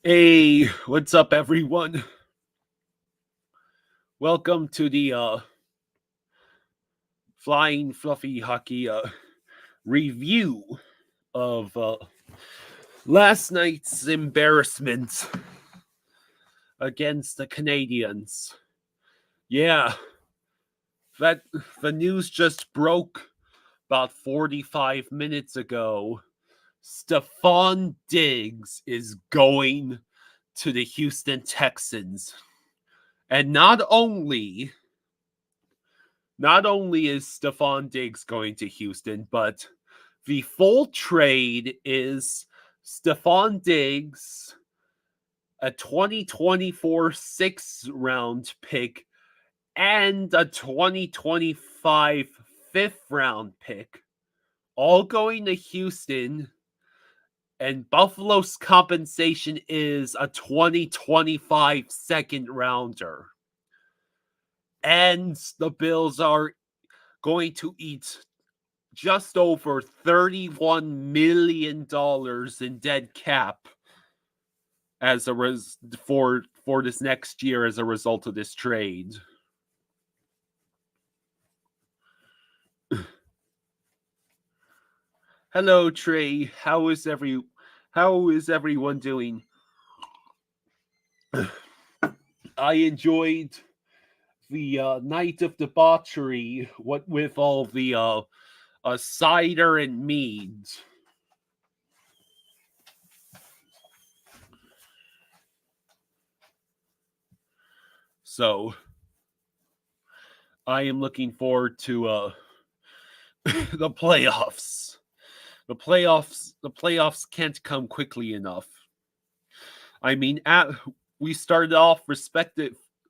Hey, what's up, everyone? Welcome to the Flying Fluffy Hockey review of last night's embarrassment against the Canadians. Yeah, that the news just broke about 45 minutes ago. Stephon Diggs is going to the Houston Texans. And not only is Stephon Diggs going to Houston, but the full trade is Stephon Diggs, a 2024 sixth round pick, and a 2025 fifth round pick, all going to Houston. And Buffalo's compensation is a 2025 second rounder. And the Bills are going to eat just over $31 million in dead cap as a for this next year as a result of this trade. Hello, Trey. How is everyone doing? I enjoyed the night of debauchery, what with all the cider and meads. So I am looking forward to the playoffs. The playoffs can't come quickly enough. I mean, we started off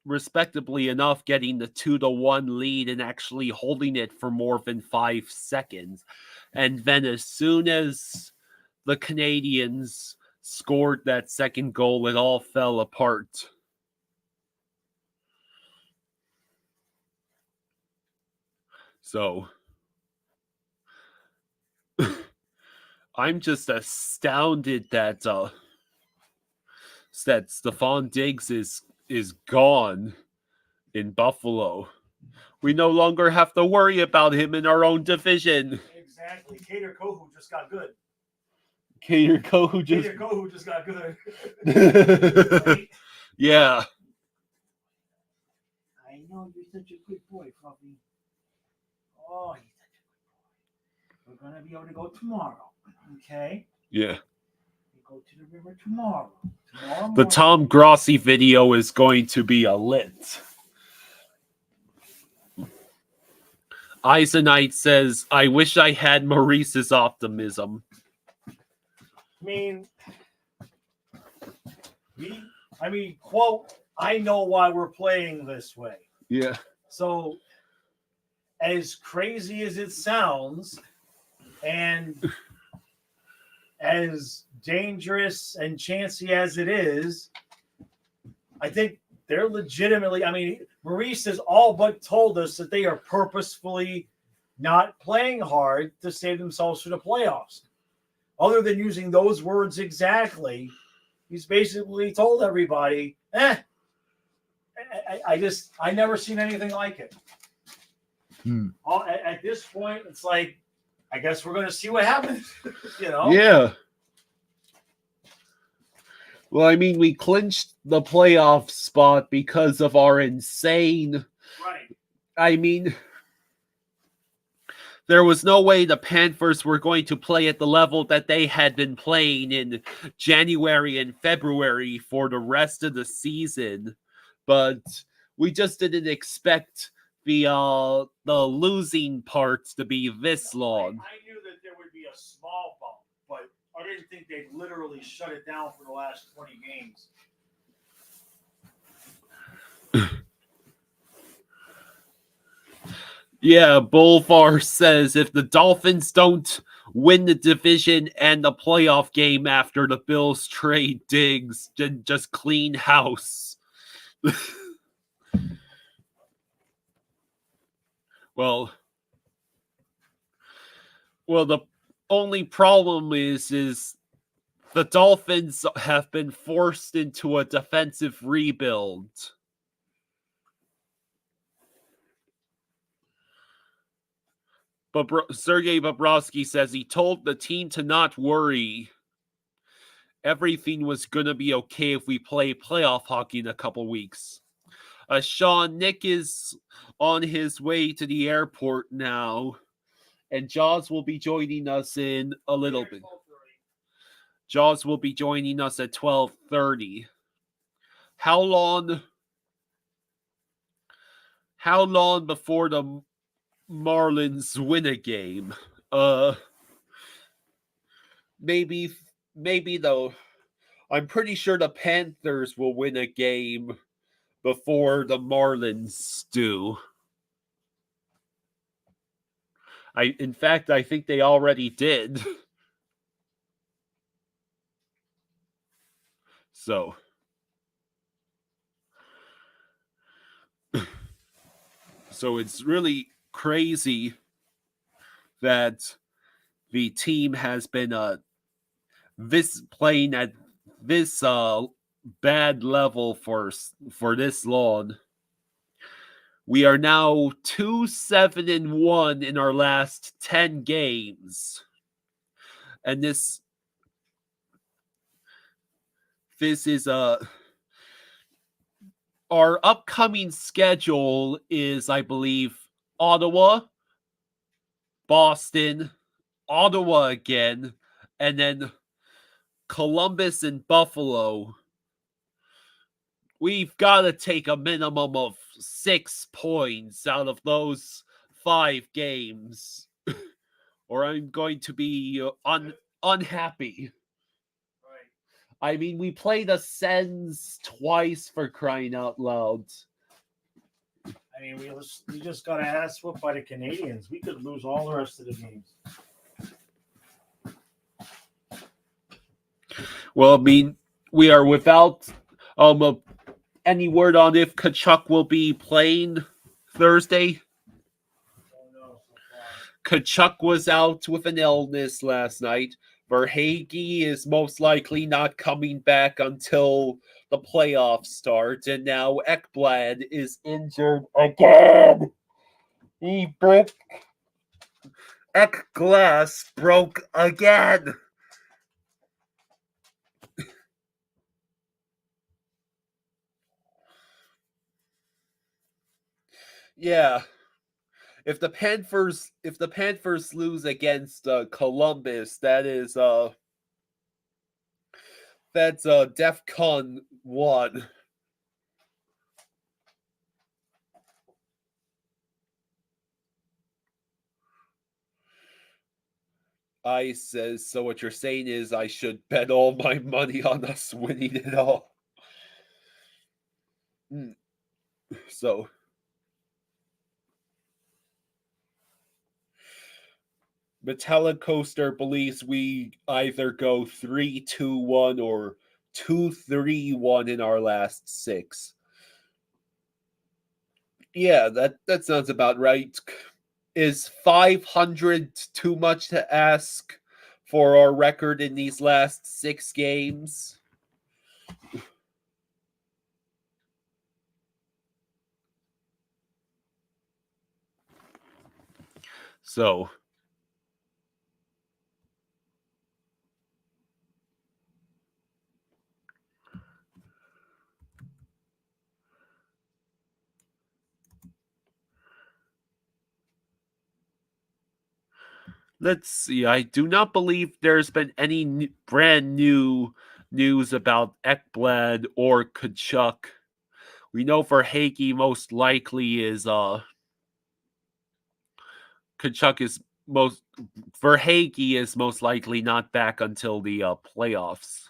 respectably enough, getting the 2-1 lead and actually holding it for more than 5 seconds. And then as soon as the Canadians scored that second goal, it all fell apart. So I'm just astounded that Stephon Diggs is gone in Buffalo. We no longer have to worry about him in our own division. Exactly. Cater Kohu just got good. Cater Kohu just got good. Right? Yeah. I know you're such a good boy, Fluffy. Oh, he's such a good boy. We're gonna be able to go tomorrow. Okay? Yeah. We go to the river tomorrow. The Tom Grossi video is going to be a lit. Eisenite says, I wish I had Maurice's optimism. Quote, I know why we're playing this way. Yeah. So, as crazy as it sounds, and as dangerous and chancy as it is, I think they're legitimately, Maurice has all but told us that they are purposefully not playing hard to save themselves for the playoffs. Other than using those words exactly, he's basically told everybody, I never seen anything like it. At this point, it's like, I guess we're going to see what happens, Yeah. Well, I mean, we clinched the playoff spot because of our insane. Right. I mean, there was no way the Panthers were going to play at the level that they had been playing in January and February for the rest of the season. But we just didn't expect the losing parts to be this long. I knew that there would be a small bump, but I didn't think they'd literally shut it down for the last 20 games. Yeah, Bulvar says if the Dolphins don't win the division and the playoff game after the Bills trade Diggs, then just clean house. Well, the only problem is The Dolphins have been forced into a defensive rebuild. But Sergei Bobrovsky says he told the team to not worry. Everything was going to be okay if we play playoff hockey in a couple weeks. Sean, Nick is on his way to the airport now, and Jaws will be joining us in a little bit. Jaws will be joining us at 12:30. How long before the Marlins win a game? Maybe though. I'm pretty sure the Panthers will win a game before the Marlins do. In fact, I think they already did. So it's really crazy that the team has been playing at this bad level for this long. We are now 2-7-1 in our last 10 games. And this is our upcoming schedule is, I believe, Ottawa, Boston, Ottawa again, and then Columbus and Buffalo. We've got to take a minimum of 6 points out of those 5 games, or I'm going to be unhappy. I mean, we played the Sens twice, for crying out loud. I mean, we just got ass whooped by the Canadians. We could lose all the rest of the games. Well, I mean, we are without any word on if Tkachuk will be playing Thursday. Tkachuk was out with an illness last night. Verhaeghe is most likely not coming back until the playoffs start, and now Ekblad is injured again. Ekglass broke again. Yeah. If the Panthers lose against Columbus, that's DEFCON 1. I says, so what you're saying is I should bet all my money on us winning it all. So Metallic Coaster believes we either go 3-2-1 or 2-3-1 in our last 6. Yeah, that sounds about right. Is 500 too much to ask for our record in these last 6 games? So let's see. I do not believe there's been any brand new news about Ekblad or Tkachuk. We know Verhaeghe most likely is Tkachuk is Verhaeghe is most likely not back until the playoffs.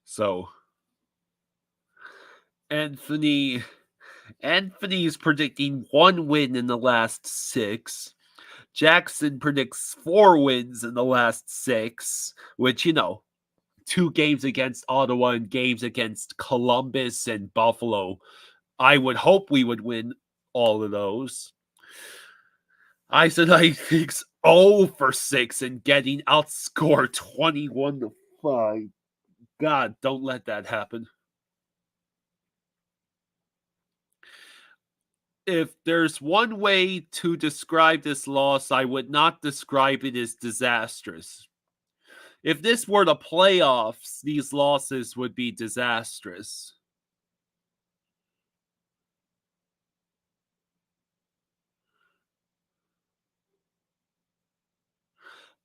So Anthony is predicting 1 win in the last 6. Jackson predicts 4 wins in the last 6, which, 2 games against Ottawa and games against Columbus and Buffalo. I would hope we would win all of those. I said I think's 0 for 6 and getting outscored 21-5. God, don't let that happen. If there's one way to describe this loss, I would not describe it as disastrous. If this were the playoffs, these losses would be disastrous.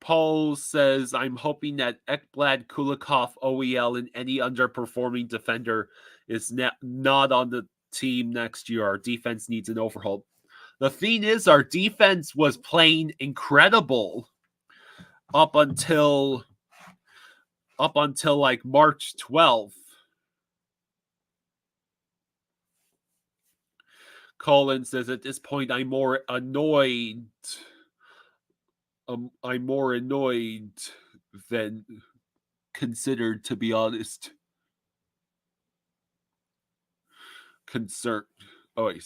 Paul says, I'm hoping that Ekblad, Kulikov, OEL, and any underperforming defender is not on the team next year. Our defense needs an overhaul. The thing is, our defense was playing incredible up until like March 12th. Colin says, at this point, I'm more annoyed. I'm more annoyed than considered, to be honest. Concerned. Oh, wait.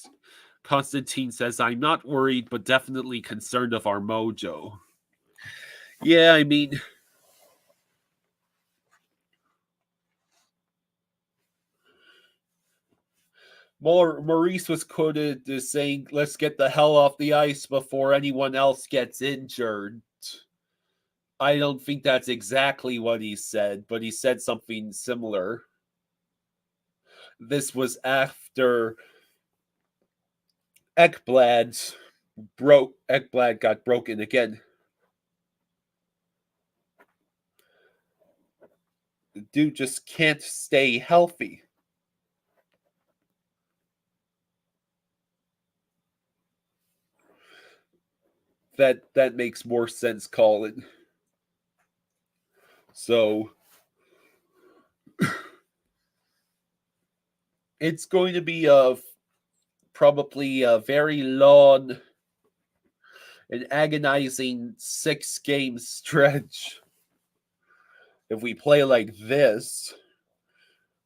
Constantine says, I'm not worried, but definitely concerned of our mojo. Yeah, I mean, Maurice was quoted as saying, let's get the hell off the ice before anyone else gets injured. I don't think that's exactly what he said, but he said something similar. This was after Ekblad got broken again. The dude just can't stay healthy. That makes more sense, Colin. So it's going to be probably a very long and agonizing 6-game stretch. If we play like this,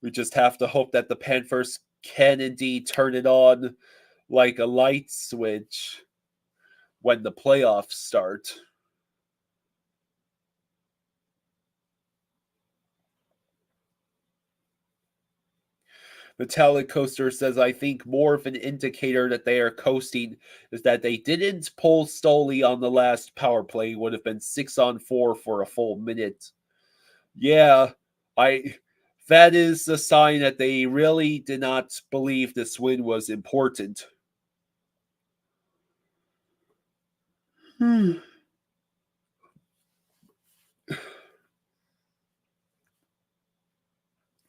we just have to hope that the Panthers can indeed turn it on like a light switch when the playoffs start. Metallic Coaster says, I think more of an indicator that they are coasting is that they didn't pull Stoley on the last power play. Would have been 6-on-4 for a full minute. Yeah, that is a sign that they really did not believe this win was important.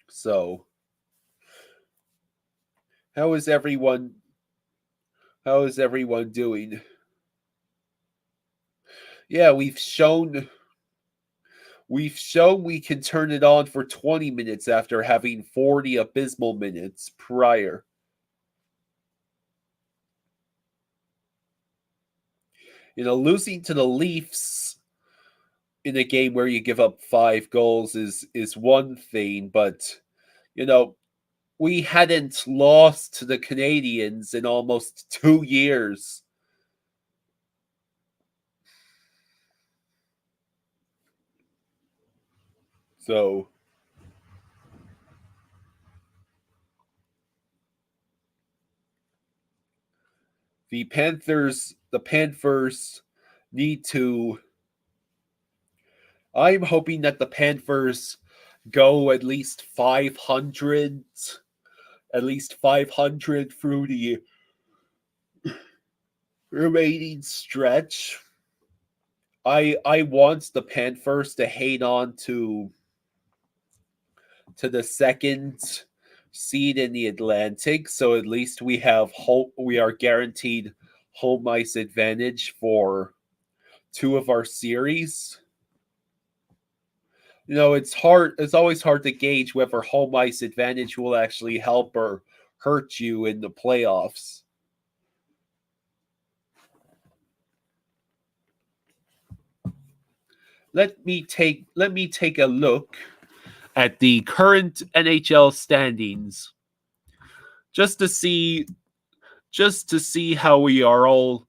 So, how is everyone doing? Yeah, we've shown we can turn it on for 20 minutes after having 40 abysmal minutes prior. Losing to the Leafs in a game where you give up 5 goals is one thing, but we hadn't lost to the Canadiens in almost 2 years. So the Panthers need to. I'm hoping that the Panthers go at least 500 through the remaining stretch. I want the Panthers to hang on to the second seed in the Atlantic, so at least we have hope. We are guaranteed home ice advantage for 2 of our series. It's always hard to gauge whether home ice advantage will actually help or hurt you in the playoffs. let me take a look at the current NHL standings just to see how we are all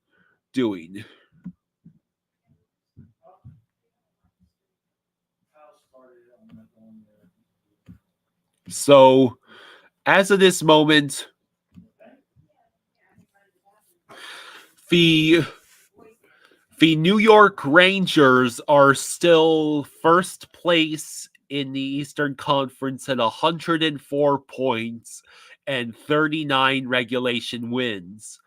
doing. So, as of this moment, the the New York Rangers are still first place in the Eastern Conference at 104 points and 39 regulation wins.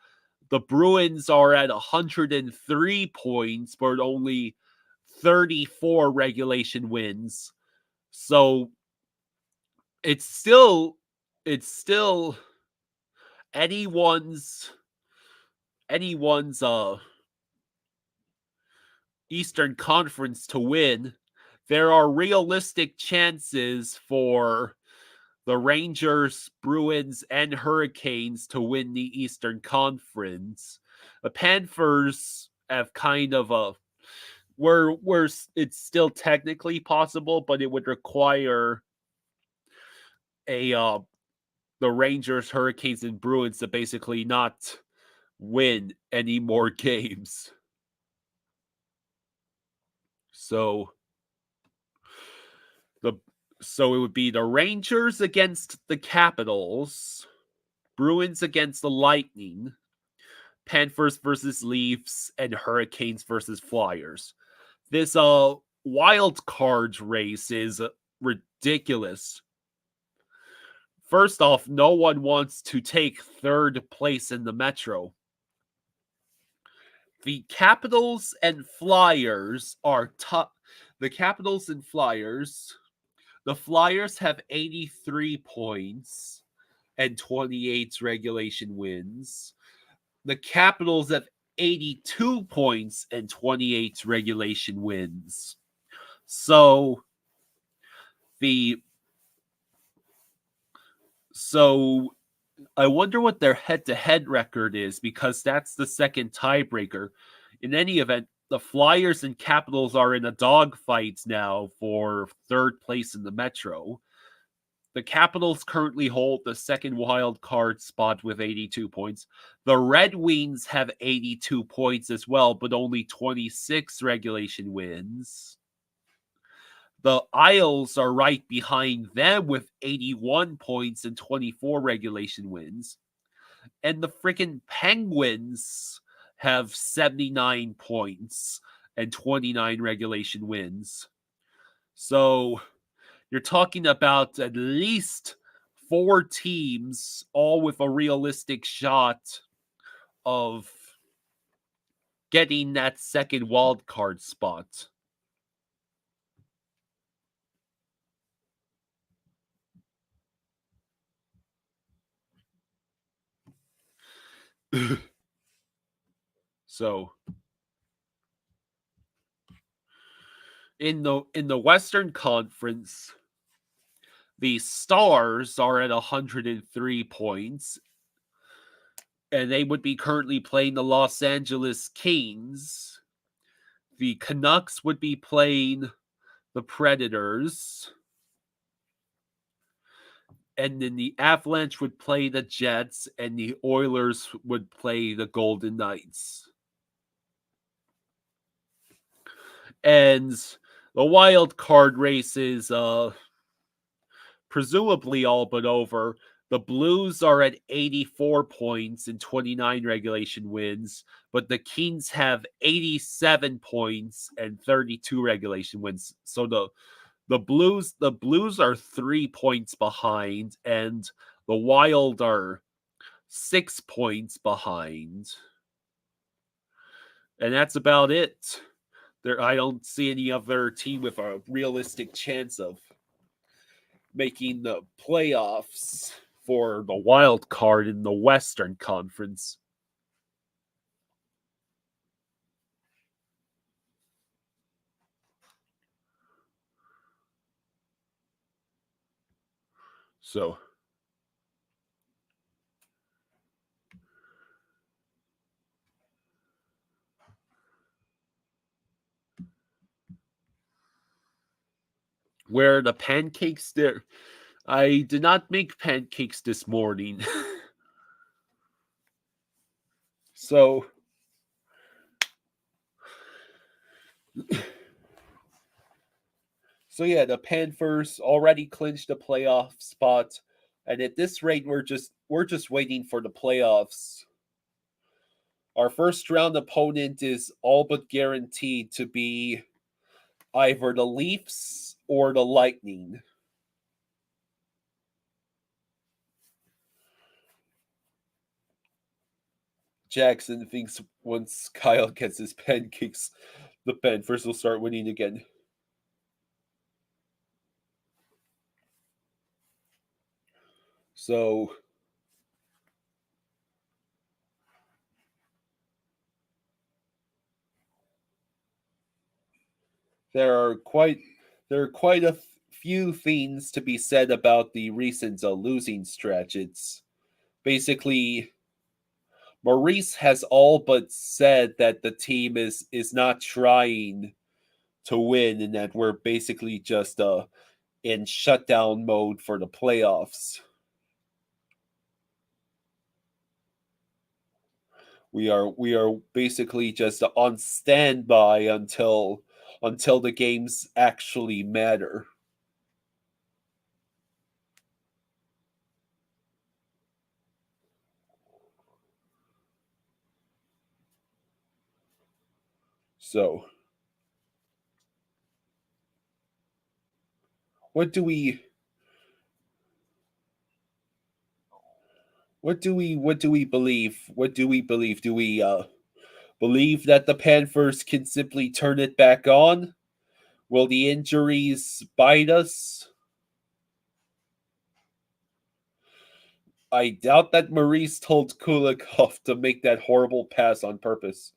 The Bruins are at 103 points, but only 34 regulation wins. So it's still anyone's anyone's Eastern Conference to win. There are realistic chances for the Rangers, Bruins, and Hurricanes to win the Eastern Conference. The Panthers have kind of a where it's still technically possible, but it would require a the Rangers, Hurricanes, and Bruins to basically not win any more games. So the so it would be the Rangers against the Capitals, Bruins against the Lightning, Panthers versus Leafs, and Hurricanes versus Flyers. This wild card race is ridiculous. First off, no one wants to take third place in the Metro. The Capitals and Flyers are tough. The Capitals and Flyers. The Flyers have 83 points and 28 regulation wins. The Capitals have 82 points and 28 regulation wins. So the so I wonder what their head-to-head record is, because that's the second tiebreaker. In any event, the Flyers and Capitals are in a dogfight now for third place in the Metro. The Capitals currently hold the second wild card spot with 82 points. The Red Wings have 82 points as well, but only 26 regulation wins. The Isles are right behind them with 81 points and 24 regulation wins. And the freaking Penguins have 79 points and 29 regulation wins. So you're talking about at least 4 teams, all with a realistic shot of getting that second wild card spot. So in the Western Conference, the Stars are at 103 points, and they would be currently playing the Los Angeles Kings. The Canucks would be playing the Predators. And then the Avalanche would play the Jets, and the Oilers would play the Golden Knights. And the wild card race is presumably all but over. The Blues are at 84 points and 29 regulation wins, but the Kings have 87 points and 32 regulation wins. So the Blues are 3 points behind, and the Wild are 6 points behind. And that's about it. I don't see any other team with a realistic chance of making the playoffs for the wild card in the Western Conference. So Where are the pancakes there? I did not make pancakes this morning. So yeah, the Panthers already clinched the playoff spot, and at this rate, we're just waiting for the playoffs. Our first round opponent is all but guaranteed to be either the Leafs or the Lightning. Jackson thinks once Kyle gets his pancakes, the Panthers will start winning again. So there are quite a few things to be said about the recent losing stretch. It's basically Maurice has all but said that the team is not trying to win and that we're basically just in shutdown mode for the playoffs. We are basically just on standby until the games actually matter. So, what do we believe? What do we believe? Do we believe that the Panthers can simply turn it back on? Will the injuries bite us? I doubt that Maurice told Kulikov to make that horrible pass on purpose.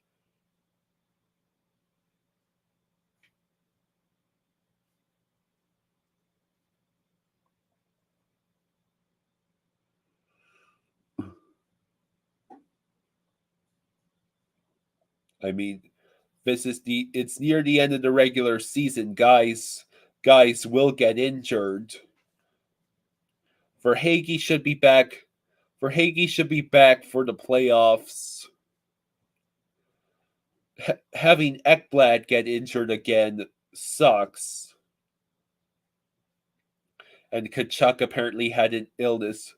I mean, it's near the end of the regular season, guys. Guys will get injured. Verhaeghe should be back. Verhaeghe should be back for the playoffs. Having Ekblad get injured again sucks. And Kachuk apparently had an illness.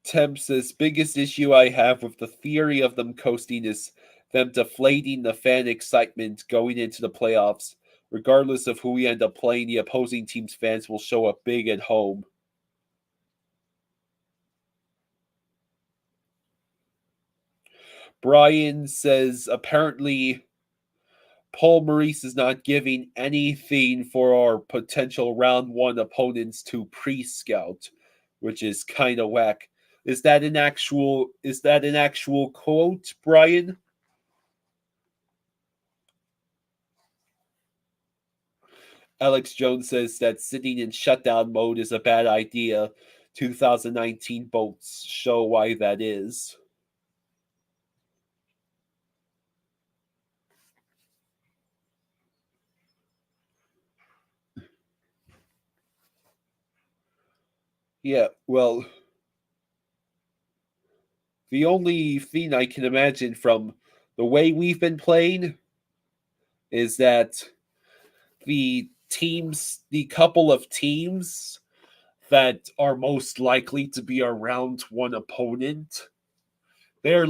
Temp says, biggest issue I have with the theory of them coasting is them deflating the fan excitement going into the playoffs. Regardless of who we end up playing, the opposing team's fans will show up big at home. Brian says, apparently Paul Maurice is not giving anything for our potential round one opponents to pre-scout, which is kind of whack. Is that an actual quote, Brian? Alex Jones says that sitting in shutdown mode is a bad idea. 2019 votes show why that is. Yeah, well, the only thing I can imagine from the way we've been playing is that the couple of teams that are most likely to be our round one opponent, they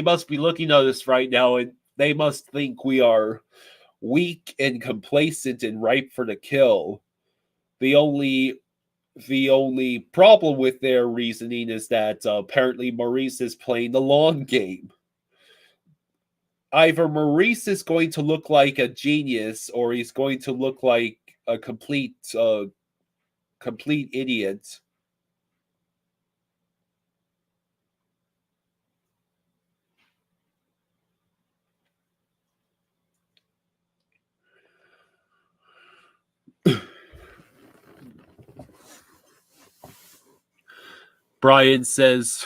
must be looking at us right now and they must think we are weak and complacent and ripe for the kill. The only problem with their reasoning is that apparently Maurice is playing the long game. Either Maurice is going to look like a genius or he's going to look like a complete idiot. Brian says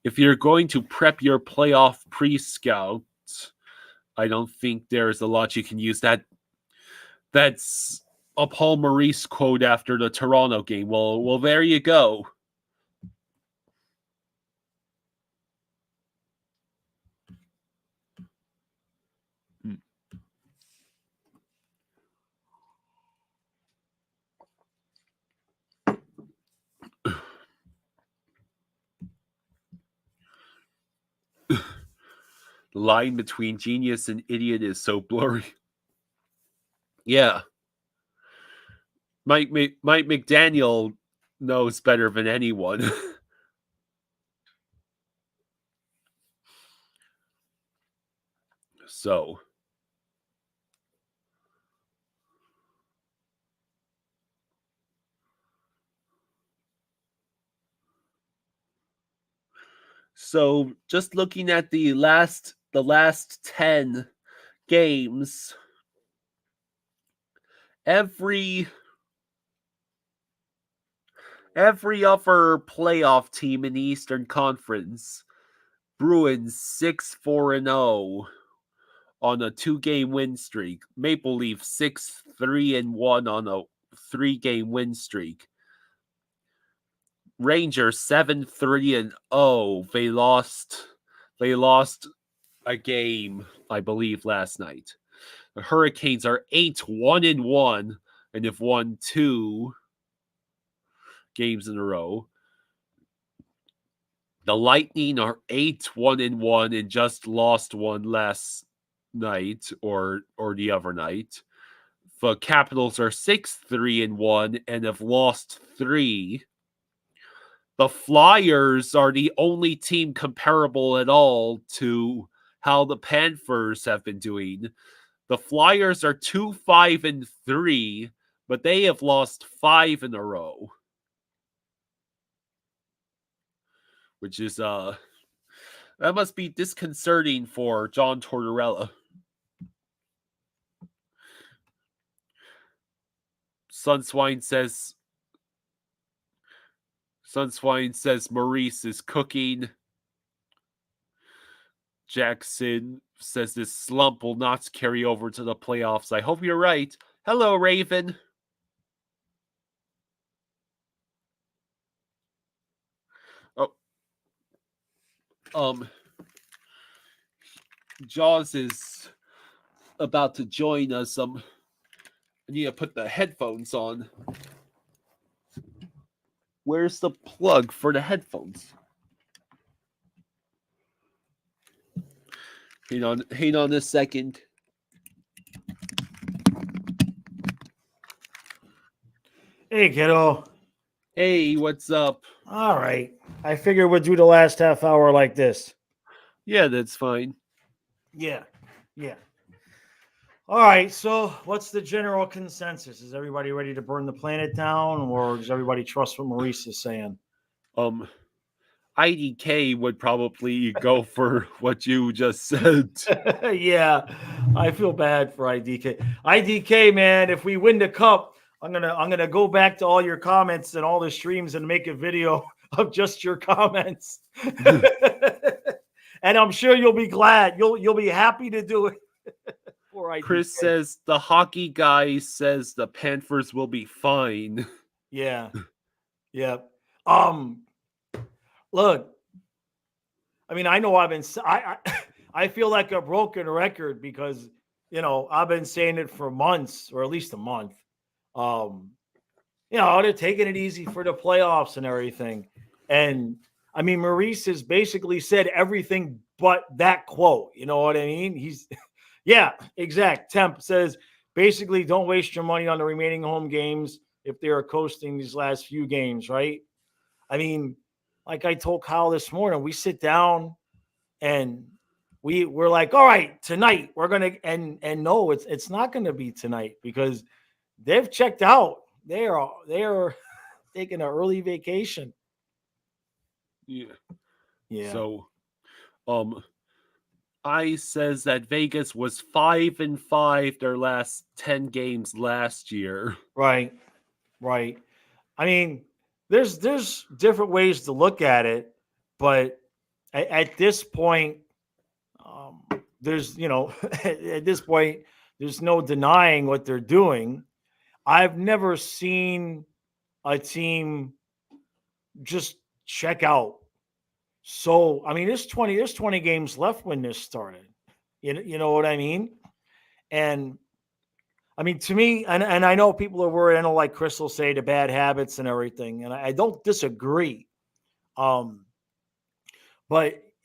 if you're going to prep your playoff pre-scout, I don't think there's a lot you can use. That's a Paul Maurice quote after the Toronto game. Well, there you go. The line between genius and idiot is so blurry. Yeah. Mike McDaniel knows better than anyone. So just looking at the last 10 games, every other playoff team in the Eastern Conference, Bruins 6-4-0 on a 2-game win streak. Maple Leafs 6-3-1 on a 3-game win streak. Rangers 7-3-0. They lost a game, I believe, last night. The Hurricanes are 8-1-1 and have won 2 games in a row. The Lightning are 8-1-1 and just lost one last night or the other night. The Capitals are 6-3-1 and have lost 3. The Flyers are the only team comparable at all to how the Panthers have been doing. The Flyers are 2-5-3, but they have lost 5 in a row. Which is that must be disconcerting for John Tortorella. Sunswine says Maurice is cooking. Jackson says this slump will not carry over to the playoffs. I hope you're right. Hello, Raven. Jaws is about to join us. I need to put the headphones on. Where's the plug for the headphones? Hang on a second. Hey, kiddo. Hey, what's up? All right. I figured we'd do the last half hour like this. Yeah, that's fine. Yeah. All right. So, what's the general consensus? Is everybody ready to burn the planet down, or does everybody trust what Maurice is saying? IDK would probably go for what you just said. Yeah, I feel bad for IDK. IDK, man, if we win the cup, I'm gonna go back to all your comments and all the streams and make a video of just your comments. And I'm sure you'll be glad. You'll be happy to do it. Chris says the hockey guy says the Panthers will be fine. Yeah. Look, I mean, I know I feel like a broken record because I've been saying it for months, or at least a month. They're taking it easy for the playoffs and everything. And I mean, Maurice has basically said everything but that quote. You know what I mean? Yeah, exact. Temp says basically don't waste your money on the remaining home games if they are coasting these last few games, right? I mean, like I told Kyle this morning, we sit down and we're like, all right, tonight we're gonna and no, it's not gonna be tonight because they've checked out. They are taking an early vacation. Yeah. So, I says that Vegas was 5-5 their last 10 games last year. Right. I mean, there's different ways to look at it, but at this point, there's, at this point, there's no denying what they're doing. I've never seen a team just check out. So, I mean, there's 20 games left when this started. You know what I mean? And I mean, to me, and I know people are worried. I know, like Chris will say, the bad habits and everything, and I don't disagree. But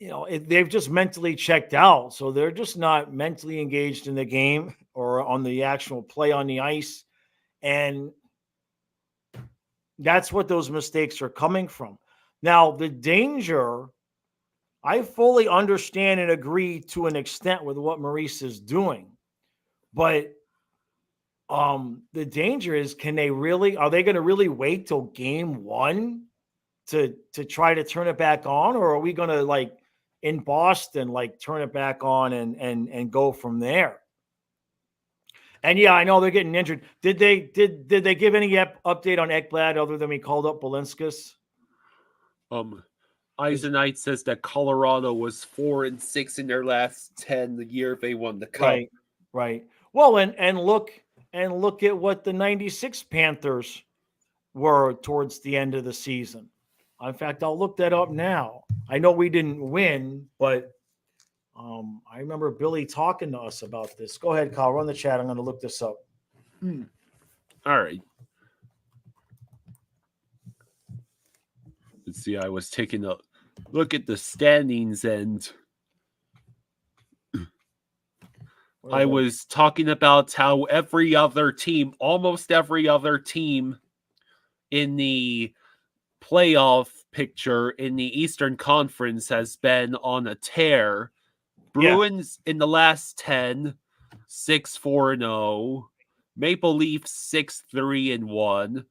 they've just mentally checked out, so they're just not mentally engaged in the game or on the actual play on the ice, and that's what those mistakes are coming from. Now, the danger, I fully understand and agree to an extent with what Maurice is doing, but the danger is, are they going to really wait till game one to try to turn it back on, or are we going to, like in Boston, like turn it back on and go from there? And yeah, I know they're getting injured. Did they give any update on Ekblad other than we called up Belinskas? Eisenite says that Colorado was 4-6 in their last 10 the year they won the cup. Right. Well, and look at what the '96 Panthers were towards the end of the season. In fact, I'll look that up now. I know we didn't win, but I remember Billy talking to us about this. Go ahead, Kyle. Run the chat. I'm going to look this up. All right. Let's see. I was taking a look at the standings, and I was talking about how almost every other team in the playoff picture in the Eastern Conference has been on a tear. Bruins in the last 10, 6-4-0. Maple Leafs 6-3-1.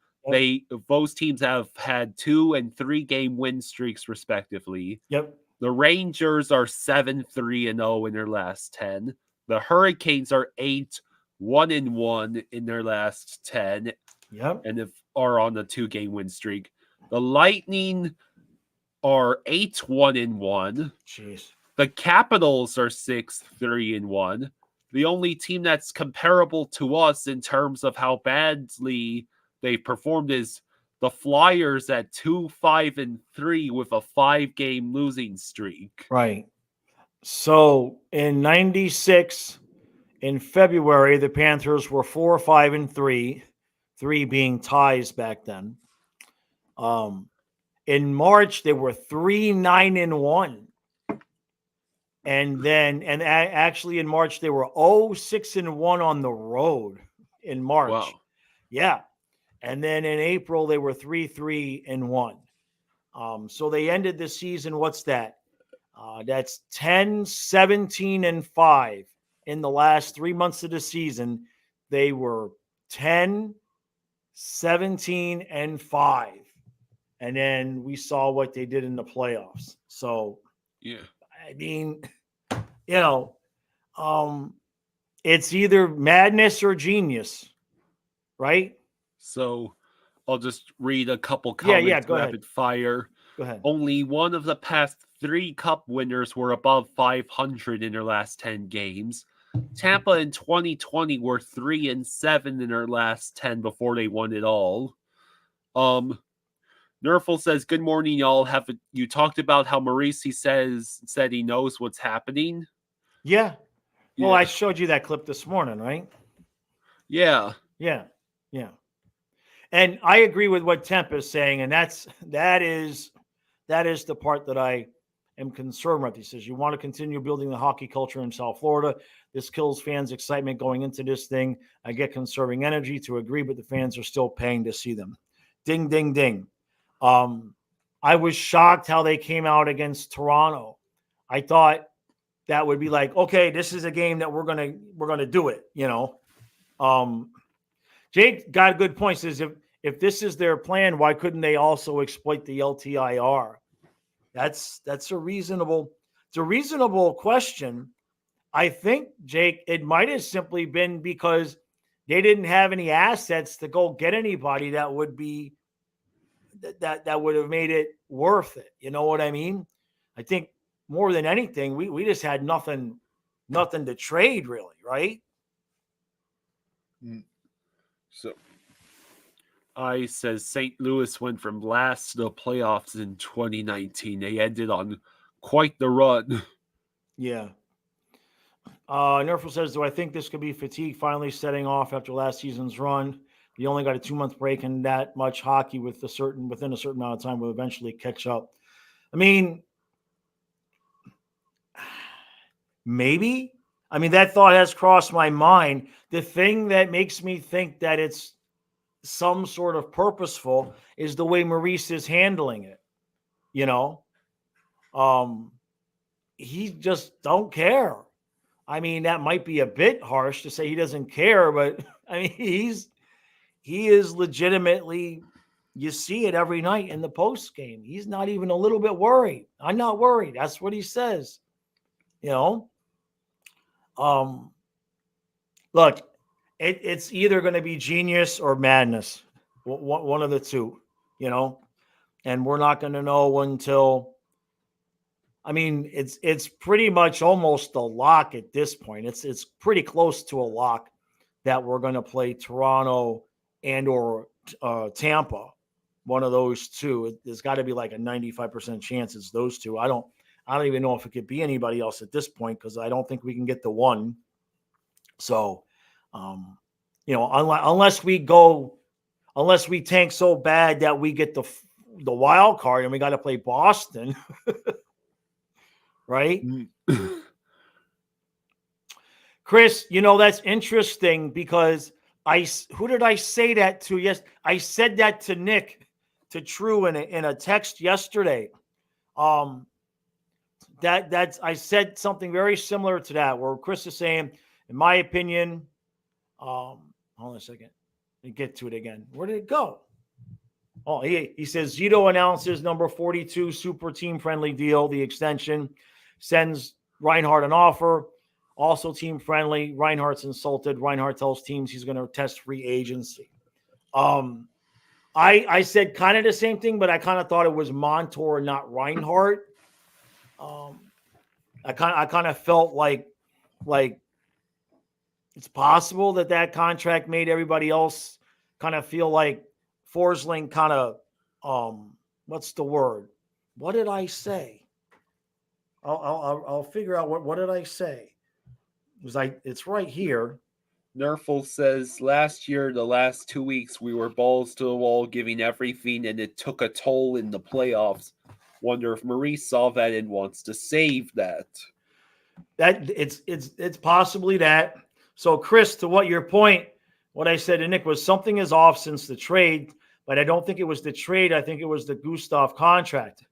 Those teams have had 2 and 3 game win streaks respectively. Yep. The Rangers are 7-3-0 in their last 10. The Hurricanes are 8-1-1 in their last 10. Yep. And are on the 2 game win streak. The Lightning are 8-1-1. Jeez. The Capitals are 6-3-1. The only team that's comparable to us in terms of how badly they performed is the Flyers at 2-5-3 with a 5-game losing streak. Right. So in '96, in February, the Panthers were 4-5-3, 3 being ties back then. In March, they were 3-9-1. And then, actually in March, they were 0-6-1 on the road in March. Wow. Yeah. And then in April, they were 3-3-1. So they ended the season. What's that? That's 10-17-5. In the last 3 months of the season, they were 10-17-5. And then we saw what they did in the playoffs. So, yeah. I mean, it's either madness or genius, right? So I'll just read a couple comments rapid fire. Go ahead. Only one of the past 3 cup winners were above 500 in their last 10 games. Tampa in 2020 were 3-7 in their last 10 before they won it all. Nerfel says, "Good morning, y'all. Have you talked about how Maurice said he knows what's happening?" Yeah. Well, I showed you that clip this morning, right? Yeah. And I agree with what Temp is saying, and that is the part that I am concerned with. He says, "You want to continue building the hockey culture in South Florida. This kills fans' excitement going into this thing. I get conserving energy to agree, but the fans are still paying to see them." Ding, ding, ding. I was shocked how they came out against Toronto. I thought that would be like, okay, this is a game that we're gonna do it. Jake got a good point. Says if this is their plan, why couldn't they also exploit the LTIR? That's a reasonable question. I think, Jake, it might have simply been because they didn't have any assets to go get anybody that would be that would have made it worth it. You know what I mean? I think more than anything, we just had nothing to trade really, right? So I says St. Louis went from last to the playoffs in 2019. They ended on quite the run. Yeah. Nerfel says, do I think this could be fatigue finally setting off after last season's run? You only got a 2-month break, and that much hockey within a certain amount of time will eventually catch up. I mean, maybe. I mean, that thought has crossed my mind. The thing that makes me think that it's some sort of purposeful is the way Maurice is handling it. You know, he just don't care. I mean, that might be a bit harsh to say he doesn't care, but I mean, he is legitimately. You see it every night in the post game. He's not even a little bit worried. I'm not worried. That's what he says. You know, look, it's either going to be genius or madness, one of the two. You know, and we're not going to know until. I mean, it's pretty much almost a lock at this point. It's pretty close to a lock that we're going to play Toronto and or Tampa, one of those two. There's got to be like a 95% chance it's those two. I don't even know if it could be anybody else at this point because I don't think we can get the one. So, unless we tank so bad that we get the wild card and we got to play Boston. Right? Chris, that's interesting because who did I say that to? Yes, I said that to Nick, to True in a text yesterday. That's I said something very similar to that, where Chris is saying, in my opinion, hold on a second. Let me get to it again. Where did it go? Oh, he says Zito announces number 42 super team friendly deal, the extension, sends Reinhart an offer, also team friendly. Reinhart's insulted. Reinhart tells teams he's going to test free agency. I said kind of the same thing, but I kind of thought it was Montour, not Reinhart. I kind of felt like it's possible that contract made everybody else kind of feel like Forsling kind of, what's the word? What did I say? I'll figure out what did I say? It's right here. Nerfel says last year, the last 2 weeks, we were balls to the wall, giving everything, and it took a toll in the playoffs. Wonder if Maurice saw that and wants to save that. That it's possibly that. So, Chris, to your point, what I said to Nick was something is off since the trade, but I don't think it was the trade. I think it was the Gustav contract.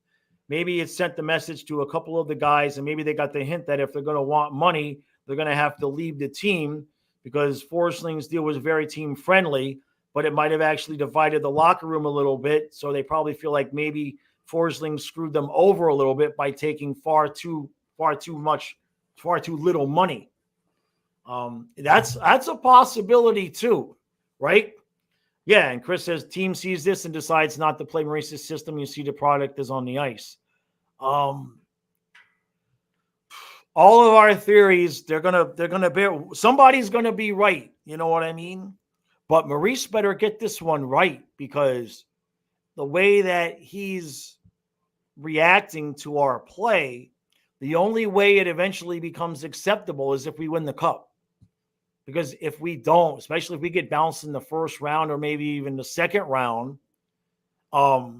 Maybe it sent the message to a couple of the guys, and maybe they got the hint that if they're going to want money, they're going to have to leave the team because Forsling's deal was very team friendly, but it might have actually divided the locker room a little bit. So they probably feel like maybe Forsling screwed them over a little bit by taking far too little money. That's a possibility too, right? Yeah, and Chris says team sees this and decides not to play Maurice's system. You see the product is on the ice. All of our theories, they're gonna bear. Somebody's gonna be right. You know what I mean? But Maurice better get this one right because the way that he's reacting to our play, the only way it eventually becomes acceptable is if we win the cup. Because if we don't, especially if we get bounced in the first round or maybe even the second round, we're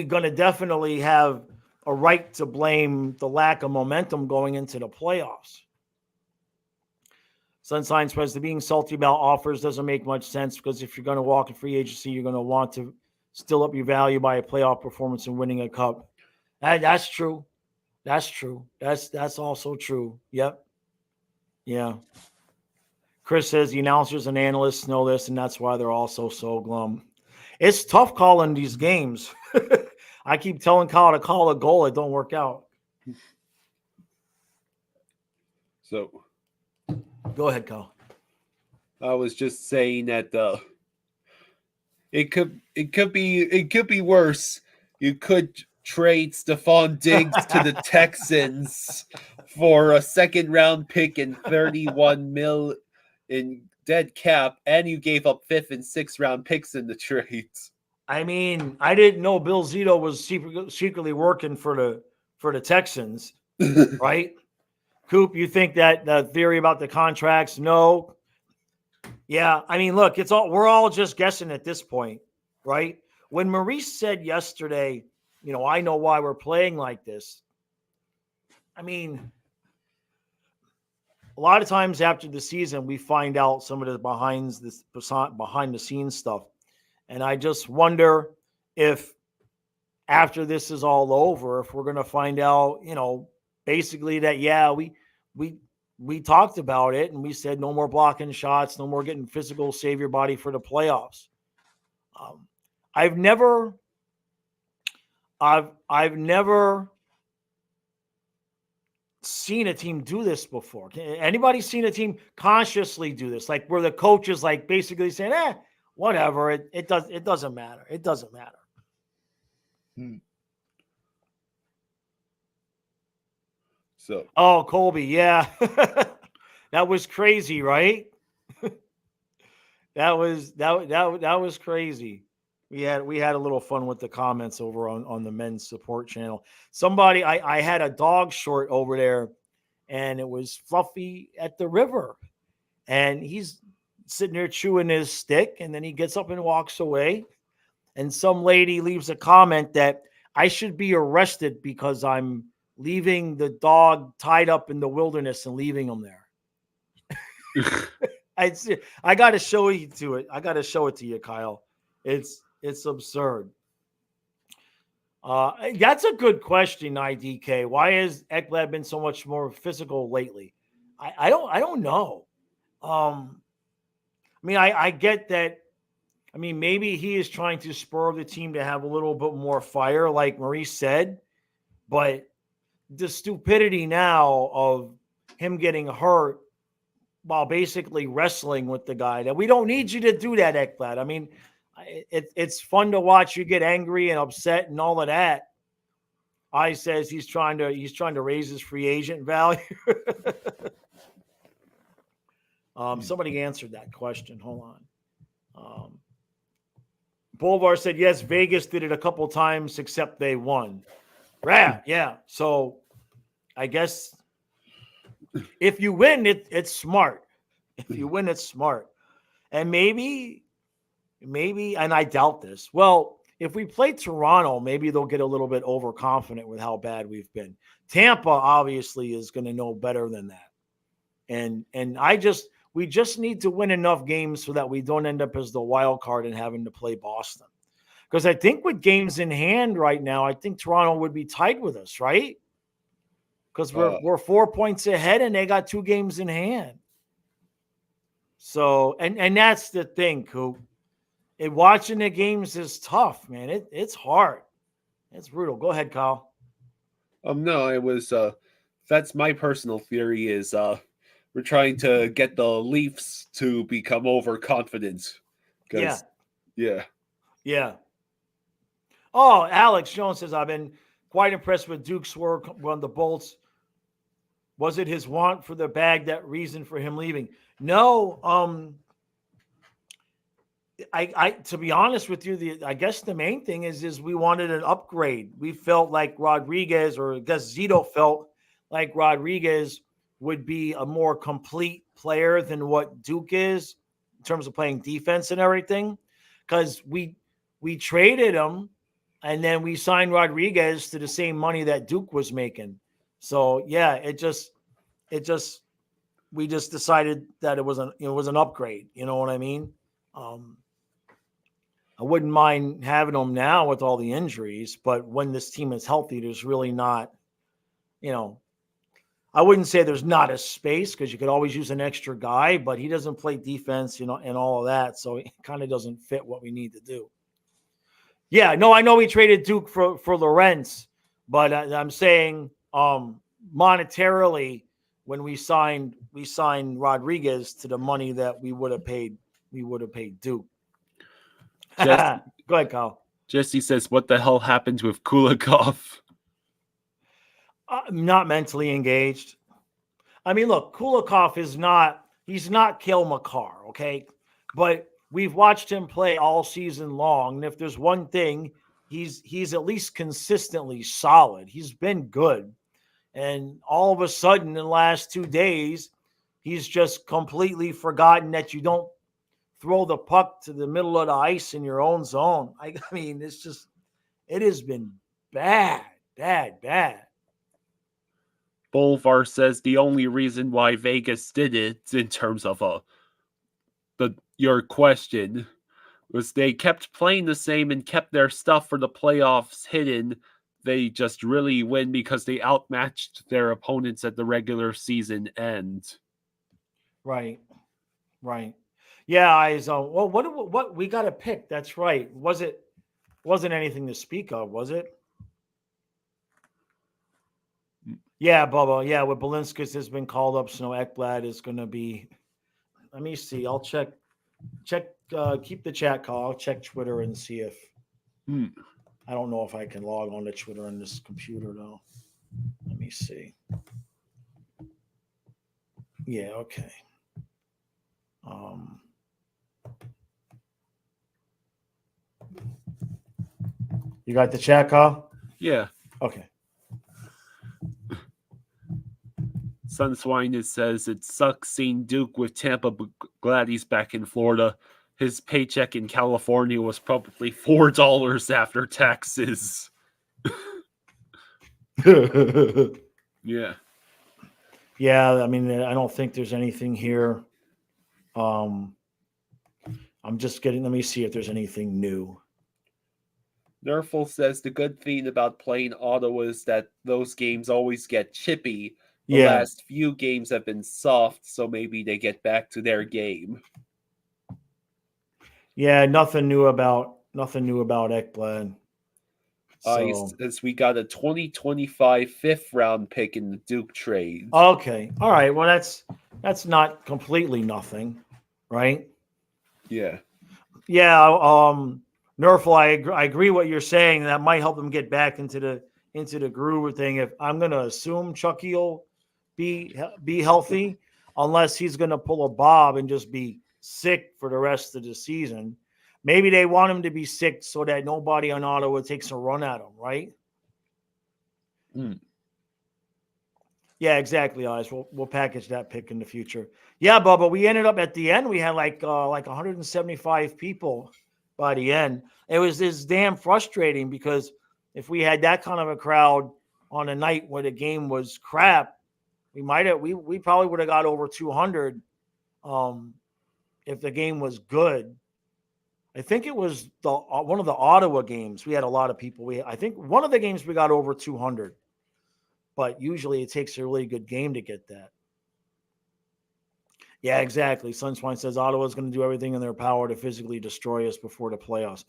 going to definitely have a right to blame the lack of momentum going into the playoffs. Sunshine says the being salty about offers doesn't make much sense because if you're going to walk in free agency, you're going to want to still up your value by a playoff performance and winning a cup. That's true. That's true. That's also true. Yep. Yeah. Chris says the announcers and analysts know this, and that's why they're also so glum. It's tough calling these games. I keep telling Kyle to call a goal. It don't work out. So, go ahead, Kyle. I was just saying that it could be worse. You could trade Stephon Diggs to the Texans for a second round pick and 31 mil in dead cap, and you gave up 5th and 6th round picks in the trades. I mean, I didn't know Bill Zito was secretly working for the Texans, right? Coop, you think that the theory about the contracts? No. Yeah, I mean, look, we're all just guessing at this point, right? When Maurice said yesterday, I know why we're playing like this. I mean, a lot of times after the season, we find out some of the behind the scenes stuff. And I just wonder if after this is all over, if we're going to find out, basically that, yeah, we talked about it and we said no more blocking shots, no more getting physical, save your body for the playoffs. I've never seen a team do this before. Anybody seen a team consciously do this? Like where the coach is like basically saying, whatever, it doesn't matter. It doesn't matter. So, Colby, yeah. That was crazy, right? that was crazy. We had a little fun with the comments over on the men's support channel. Somebody, I had a dog short over there, and it was Fluffy at the river, and he's sitting there chewing his stick, and then he gets up and walks away, and some lady leaves a comment that I should be arrested because I'm leaving the dog tied up in the wilderness and leaving him there. I got to show you to it. I got to show it to you, Kyle. It's absurd. That's a good question, IDK. Why has Ekblad been so much more physical lately? I don't know. I mean, I get that. I mean, maybe he is trying to spur the team to have a little bit more fire, like Maurice said. But the stupidity now of him getting hurt while basically wrestling with the guy, that we don't need you to do that, Ekblad. I mean, it's fun to watch you get angry and upset and all of that. I says he's trying to raise his free agent value. Somebody answered that question. Hold on. Boulevard said, yes, Vegas did it a couple times, except they won. Yeah. So I guess if you win, it's smart. If you win, it's smart. And maybe, and I doubt this. Well, if we play Toronto, maybe they'll get a little bit overconfident with how bad we've been. Tampa obviously is going to know better than that. And we just need to win enough games so that we don't end up as the wild card and having to play Boston. Because I think with games in hand right now, I think Toronto would be tied with us, right? Because we're 4 points ahead and they got 2 games in hand. So, and that's the thing, Coop. Watching the games is tough, man. It's hard. It's brutal. Go ahead, Kyle. No, it was that's my personal theory is we're trying to get the Leafs to become overconfident. Yeah. Oh, Alex Jones says, I've been quite impressed with Duke's work on the Bolts. Was it his want for the bag that reason for him leaving? No. I to be honest with you, I guess the main thing is we wanted an upgrade. We felt like Rodriguez, or I guess Zito felt like Rodriguez would be a more complete player than what Duke is in terms of playing defense and everything. Because we traded him and then we signed Rodriguez to the same money that Duke was making. So yeah, we just decided that it was an upgrade. You know what I mean? I wouldn't mind having them now with all the injuries, but when this team is healthy, there's really not, I wouldn't say there's not a space because you could always use an extra guy, but he doesn't play defense, and all of that. So it kind of doesn't fit what we need to do. Yeah, no, I know we traded Duke for Lorentz, but I'm saying monetarily, when we signed Rodriguez to the money that we would have paid Duke. Go ahead, Kyle. Jesse says, "What the hell happened with Kulikov?" Not mentally engaged. I mean, look, Kulikov he's not Kale McCarr, okay? But we've watched him play all season long. And if there's one thing, he's at least consistently solid. He's been good. And all of a sudden, in the last 2 days, he's just completely forgotten that you don't throw the puck to the middle of the ice in your own zone. I mean, it has been bad, bad, bad. Bolvar says the only reason why Vegas did it, in terms of your question, was they kept playing the same and kept their stuff for the playoffs hidden. They just really win because they outmatched their opponents at the regular season end. Right. Yeah, well, what we got to pick? That's right. Wasn't anything to speak of, was it? Yeah, Bubba. Yeah, with Balinskis has been called up, so Ekblad is going to be. Let me see. I'll check. Keep the chat call. I'll check Twitter and see if. I don't know if I can log on to Twitter on this computer though. Let me see. Yeah. Okay. You got the chat call? Yeah. Okay. Sunswine says it sucks seeing Duke with Tampa, but glad he's back in Florida. His paycheck in California was probably $4 after taxes. Yeah. Yeah, I mean, I don't think there's anything here. I'm just getting. Let me see if there's anything new. Nerful says the good thing about playing Ottawa is that those games always get chippy. The last few games have been soft, so maybe they get back to their game. Yeah, nothing new about Ekblad. So. As we got a 2025 fifth round pick in the Duke trade. Okay, all right. Well, that's not completely nothing, right? Yeah. Nerful, I agree what you're saying. That might help him get back into the groove thing. If I'm going to assume Chucky will be healthy, unless he's going to pull a Bob and just be sick for the rest of the season. Maybe they want him to be sick so that nobody on Ottawa takes a run at him, right? Yeah, exactly, Oz. We'll package that pick in the future. Yeah, Bubba, we ended up at the end. We had like 175 people by the end. It was this damn frustrating because if we had that kind of a crowd on a night where the game was crap, we probably would have got over 200 if the game was good. I think it was one of the Ottawa games. We had a lot of people. I think one of the games we got over 200. But usually it takes a really good game to get that. Yeah, exactly. Sunswine says Ottawa's going to do everything in their power to physically destroy us before the playoffs.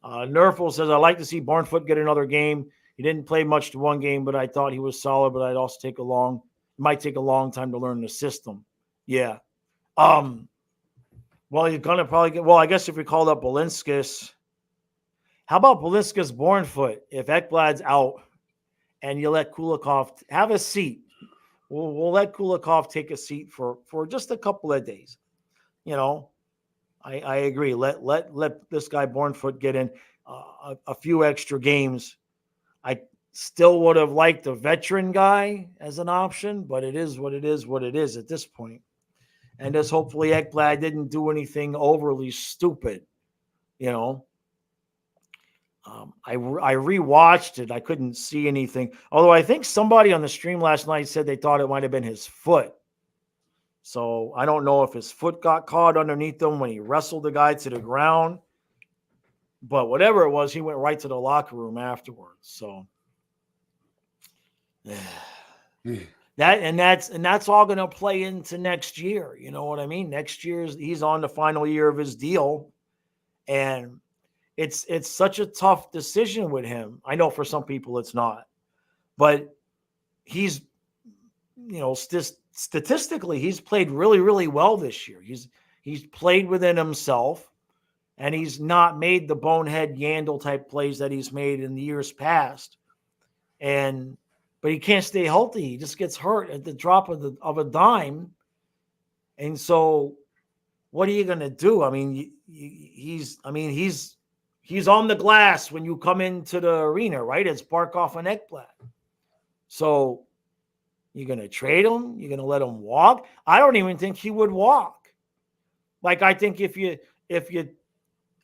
Nerful says, I'd like to see Barnfoot get another game. He didn't play much to one game, but I thought he was solid, but I'd also might take a long time to learn the system. Yeah. Well, you're going to probably get, I guess if we called up Balinskis, how about Balinskis Barnfoot if Ekblad's out? And you let Kulikov have a seat. We'll let Kulikov take a seat for just a couple of days. You know, I agree. Let this guy Barnfoot get in a few extra games. I still would have liked a veteran guy as an option, but it is what it is at this point. And just hopefully Ekblad didn't do anything overly stupid, you know. I rewatched it. I couldn't see anything. Although I think somebody on the stream last night said they thought it might have been his foot. So I don't know if his foot got caught underneath him when he wrestled the guy to the ground. But whatever it was, he went right to the locker room afterwards. So that's all going to play into next year. You know what I mean? Next year he's on the final year of his deal, and it's such a tough decision with him. I know for some people it's not, but he's, you know, statistically he's played really, really well this year. He's played within himself. and he's not made the bonehead Yandle type plays that he's made in the years past. But he can't stay healthy. He just gets hurt at the drop of a dime. And so, what are you going to do? I mean, he's on the glass when you come into the arena, right? It's Barkov and Ekblad. So, you're going to trade him? You're going to let him walk? I don't even think he would walk. Like, I think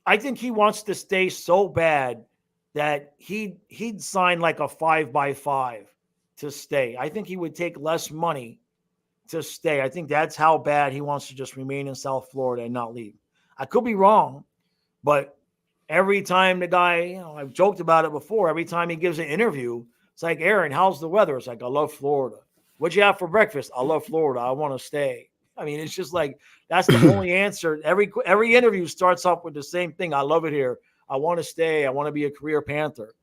I think he wants to stay so bad that he'd sign like a 5x5 to stay. I think he would take less money to stay. I think that's how bad he wants to just remain in South Florida and not leave. I could be wrong, but every time the guy, I've joked about it before, every time he gives an interview, it's like, Aaron, how's the weather? It's like, I love Florida. What'd you have for breakfast? I love Florida. I want to stay. I mean, it's just like, that's the only answer. Every interview starts off with the same thing. I love it here. I want to stay. I want to be a career Panther.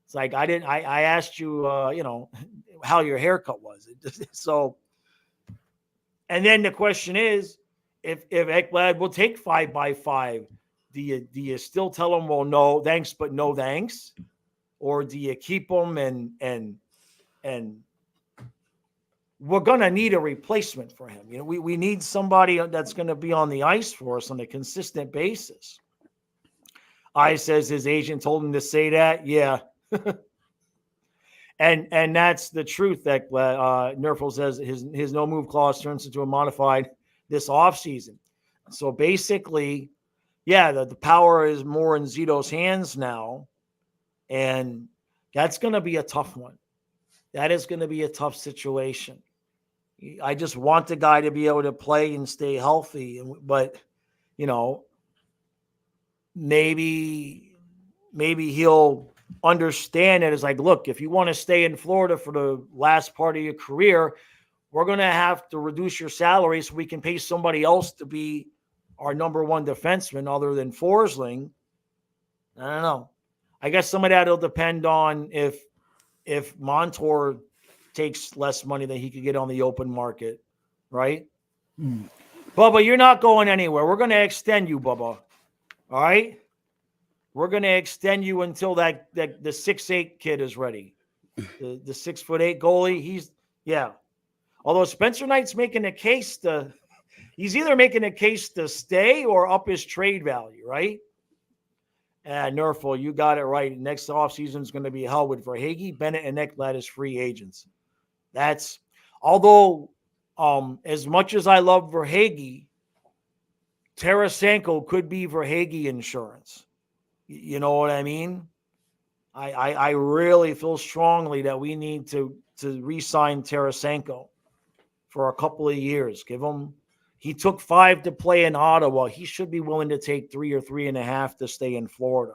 It's like, I asked you, how your haircut was. So, and then the question is, if Ekblad will take 5x5, do you still tell him, well, no thanks, but no thanks, or do you keep him and we're gonna need a replacement for him? We need somebody that's gonna be on the ice for us on a consistent basis. I says his agent told him to say that, yeah. And that's the truth. That Nerfel says his no move clause turns into a modified this offseason. So basically, yeah, the power is more in Zito's hands now, and that's going to be a tough one. That is going to be a tough situation. I just want the guy to be able to play and stay healthy, but maybe he'll understand it. It's like, look, if you want to stay in Florida for the last part of your career, we're going to have to reduce your salary so we can pay somebody else to be our number one defenseman other than Forsling. I don't know. I guess some of that will depend on if Montour takes less money than he could get on the open market, right? Bubba, you're not going anywhere. We're going to extend you, Bubba. All right? We're going to extend you until the 6'8" kid is ready. The 6'8" goalie, Although Spencer Knight's making a case he's either making a case to stay or up his trade value, right? Nerfel, you got it right. Next offseason is going to be hell with Verhaeghe, Bennett, and Ekblad as free agents. Although as much as I love Verhaeghe, Tarasenko could be Verhaeghe insurance. You know what I mean? I really feel strongly that we need to re-sign Tarasenko for a couple of years. He took 5 to play in Ottawa. He should be willing to take 3 or 3.5 to stay in Florida.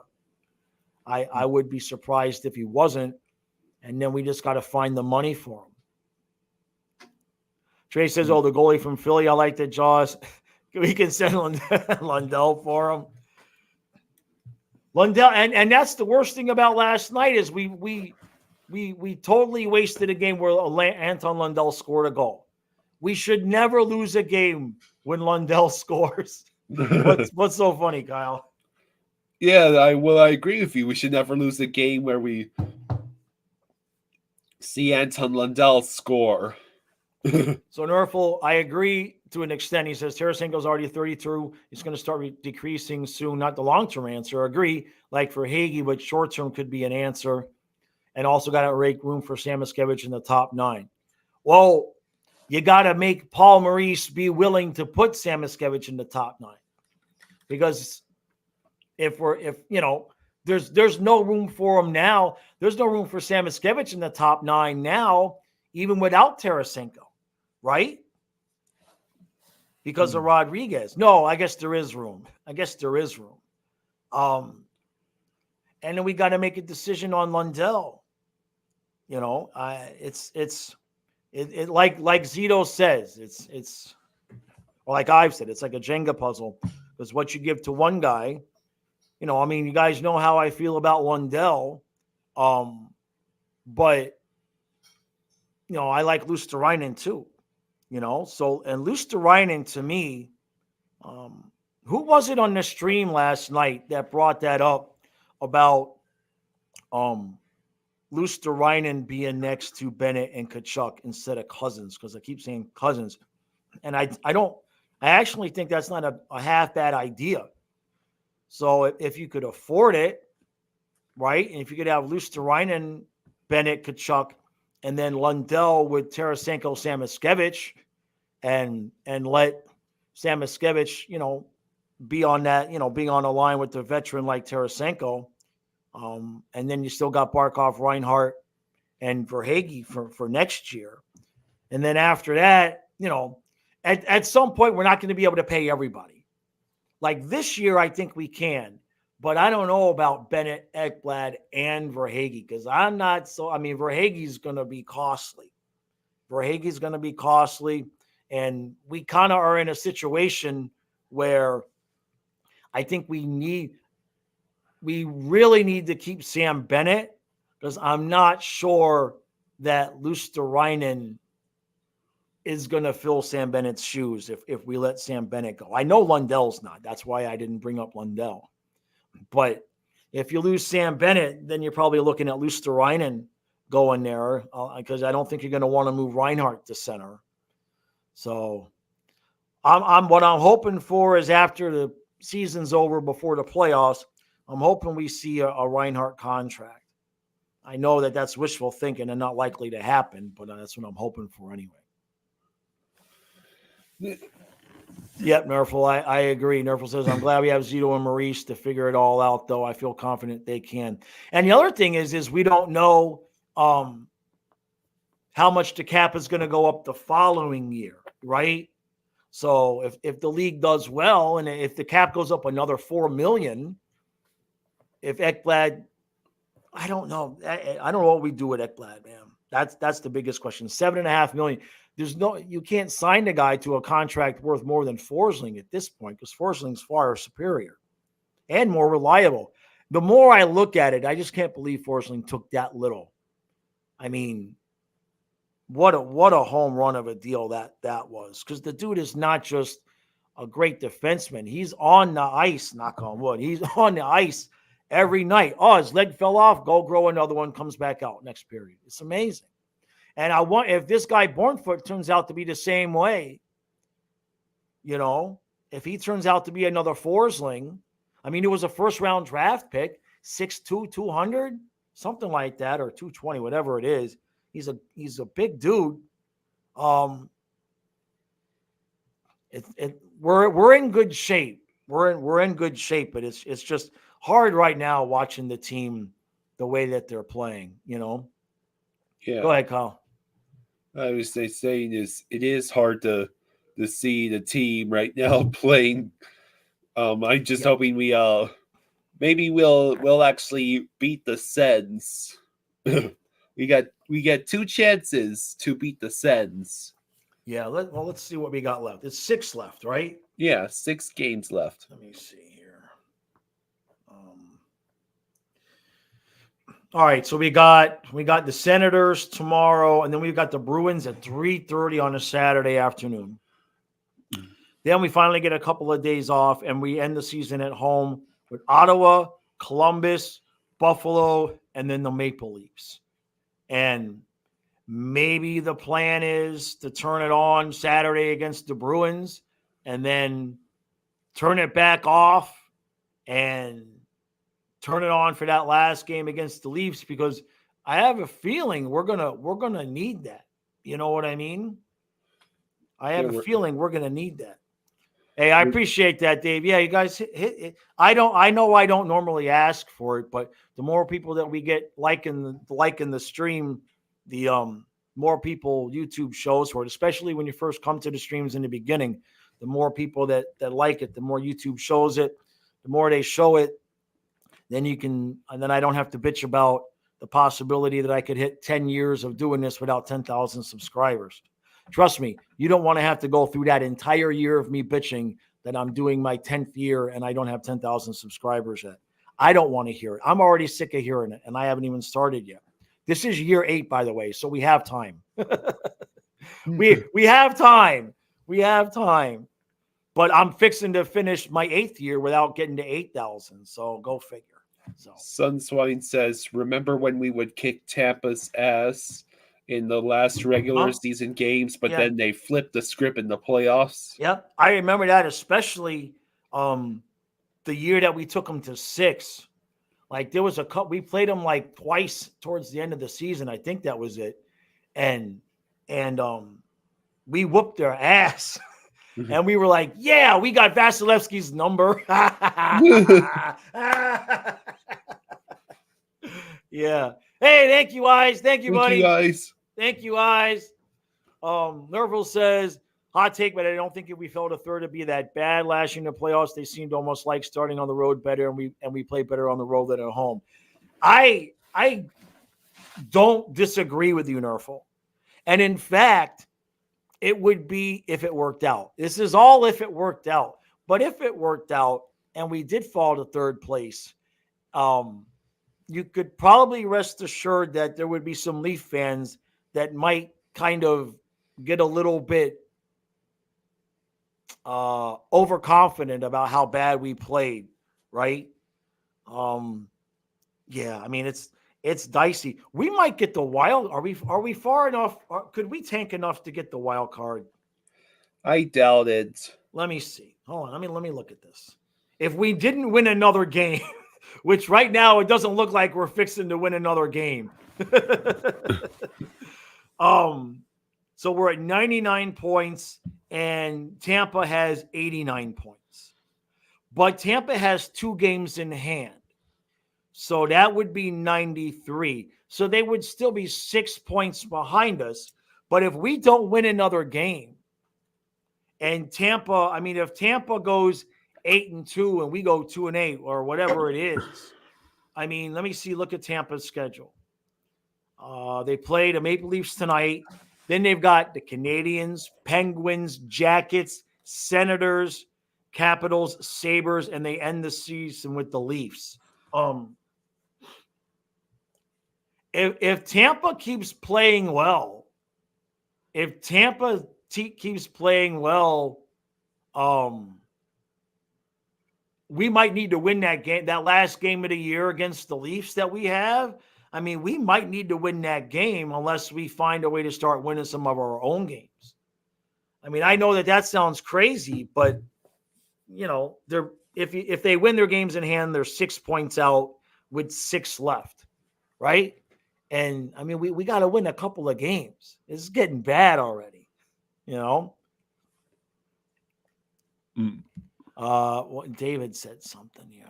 I would be surprised if he wasn't. And then we just got to find the money for him. Trey says, the goalie from Philly, I like that, Jaws. We can send Lundell for him. Lundell, and that's the worst thing about last night is we totally wasted a game where Anton Lundell scored a goal. We should never lose a game when Lundell scores. What's so funny, Kyle? Yeah, I agree with you. We should never lose a game where we see Anton Lundell score. So Nerfel, I agree to an extent. He says Tarasenko's already 32. He's going to start decreasing soon. Not the long-term answer. Agree. Like for Hagee, but short-term could be an answer. And also got to make room for Samoskevich in the top 9. Well, you got to make Paul Maurice be willing to put Samoskevich in the top 9, because if there's no room for him now. There's no room for Samoskevich in the top 9 now, even without Tarasenko, right? Because of Rodriguez. No, I guess there is room. And then we got to make a decision on Lundell. It's like Zito says, it's like I've said, it's like a Jenga puzzle, because what you give to one guy, you guys know how I feel about Lundell. But I like Luosterainen too, and Luosterainen to me, who was it on the stream last night that brought that up about Lusterinen being next to Bennett and Kachuk instead of Cousins? Because I keep saying Cousins, and I actually think that's not a half bad idea. So if you could afford it, right, and if you could have Lusterinen, Bennett, Kachuk, and then Lundell with Tarasenko, Samoskevich, and let Samoskevich, be on that, being on a line with the veteran like Tarasenko. And then you still got Barkov, Reinhart, and Verhaeghe for next year. And then after that, at some point, we're not going to be able to pay everybody. Like this year, I think we can. But I don't know about Bennett, Ekblad, and Verhaeghe because I'm not so. I mean, Verhaeghe's going to be costly. Verhaeghe's going to be costly. And we kind of are in a situation where I think we really need to keep Sam Bennett because I'm not sure that Lusterinen is going to fill Sam Bennett's shoes if we let Sam Bennett go. I know Lundell's not. That's why I didn't bring up Lundell. But if you lose Sam Bennett, then you're probably looking at Lusterinen going there because I don't think you're going to want to move Reinhart to center. So what I'm hoping for is after the season's over, before the playoffs, I'm hoping we see a Reinhart contract. I know that that's wishful thinking and not likely to happen, but that's what I'm hoping for anyway. Yep, Nerful, I agree. Nerful says, I'm glad we have Zito and Maurice to figure it all out, though. I feel confident they can. And the other thing is we don't know how much the cap is going to go up the following year, right? So if the league does well and if the cap goes up another $4 million, if Ekblad, I don't know. I don't know what we do with Ekblad, man. That's the biggest question. $7.5 million. You can't sign the guy to a contract worth more than Forsling at this point because Forsling's far superior and more reliable. The more I look at it, I just can't believe Forsling took that little. I mean, what a home run of a deal that was, because the dude is not just a great defenseman. He's on the ice, knock on wood. He's on the ice every night. Oh, his leg fell off. Go grow another one. Comes back out next period. It's amazing. And if this guy Bornfoot turns out to be the same way, if he turns out to be another Forsling, I mean, it was a first-round draft pick, 6'2", 200, something like that, or 220, whatever it is. He's a big dude. We're in good shape. We're in good shape, but it's just hard right now watching the team the way that they're playing. Yeah. Go ahead, Kyle. I was saying it is hard to see the team right now playing. I'm just hoping we maybe we'll actually beat the Sens. we get 2 chances to beat the Sens. Yeah, let's see what we got left. It's 6 left, right? Yeah, 6 games left. Let me see here. All right, so we got the Senators tomorrow, and then we've got the Bruins at 3:30 on a Saturday afternoon. Then we finally get a couple of days off, and we end the season at home with Ottawa, Columbus, Buffalo, and then the Maple Leafs. And maybe the plan is to turn it on Saturday against the Bruins and then turn it back off and turn it on for that last game against the Leafs, because I have a feeling we're gonna need that. You know what I mean? I have a feeling we're gonna need that. Hey, I appreciate that, Dave. Yeah, you guys hit it. I know I don't normally ask for it, but the more people that we get liking the stream, the more people YouTube shows for it, especially when you first come to the streams in the beginning. The more people that like it, the more YouTube shows it, the more they show it. Then I don't have to bitch about the possibility that I could hit 10 years of doing this without 10,000 subscribers. Trust me, you don't want to have to go through that entire year of me bitching that I'm doing my 10th year and I don't have 10,000 subscribers yet. I don't want to hear it. I'm already sick of hearing it, and I haven't even started yet. This is year 8, by the way, so we have time. we have time. We have time. But I'm fixing to finish my 8th year without getting to 8,000. So go figure. So Sunswine says, remember when we would kick Tampa's ass in the last regular season games, but then they flipped the script in the playoffs? Yep. I remember that, especially the year that we took them to 6. Like there was a couple, we played them like twice towards the end of the season. I think that was it. And we whooped their ass. And we were like, yeah, we got Vasilevsky's number. Yeah. Hey, thank you, Eyes. Thank you, buddy. Thank you, Eyes. Nerville says, hot take, but I don't think if we fell to third it'd be that bad. Last year in the playoffs, they seemed almost like starting on the road better, and we played better on the road than at home. I don't disagree with you, Nerful. And in fact, it would be if it worked out. This is all if it worked out. But if it worked out and we did fall to third place, you could probably rest assured that there would be some Leaf fans that might kind of get a little bit overconfident about how bad we played, right? Yeah, I mean it's dicey. We might get the wild. Are we far enough? Could we tank enough to get the wild card? I doubt it. Let me see. Hold on. Let me look at this. If we didn't win another game, which right now it doesn't look like we're fixing to win another game. So we're at 99 points and Tampa has 89 points. But Tampa has 2 games in hand. So that would be 93. So they would still be 6 points behind us. But if we don't win another game, and Tampa, I mean, if Tampa goes 8-2 and we go 2-8 or whatever it is, I mean, let me see. Look at Tampa's schedule. They play the Maple Leafs tonight. Then they've got the Canadiens, Penguins, Jackets, Senators, Capitals, Sabres, and they end the season with the Leafs. If Tampa keeps playing well, keeps playing well, we might need to win that game, that last game of the year against the Leafs that we have. I mean, we might need to win that game unless we find a way to start winning some of our own games. I mean, I know that sounds crazy, but you know, if they win their games in hand, they're 6 points out with 6 left, right? And I mean, we got to win a couple of games. It's getting bad already, you know. Well, David said something here.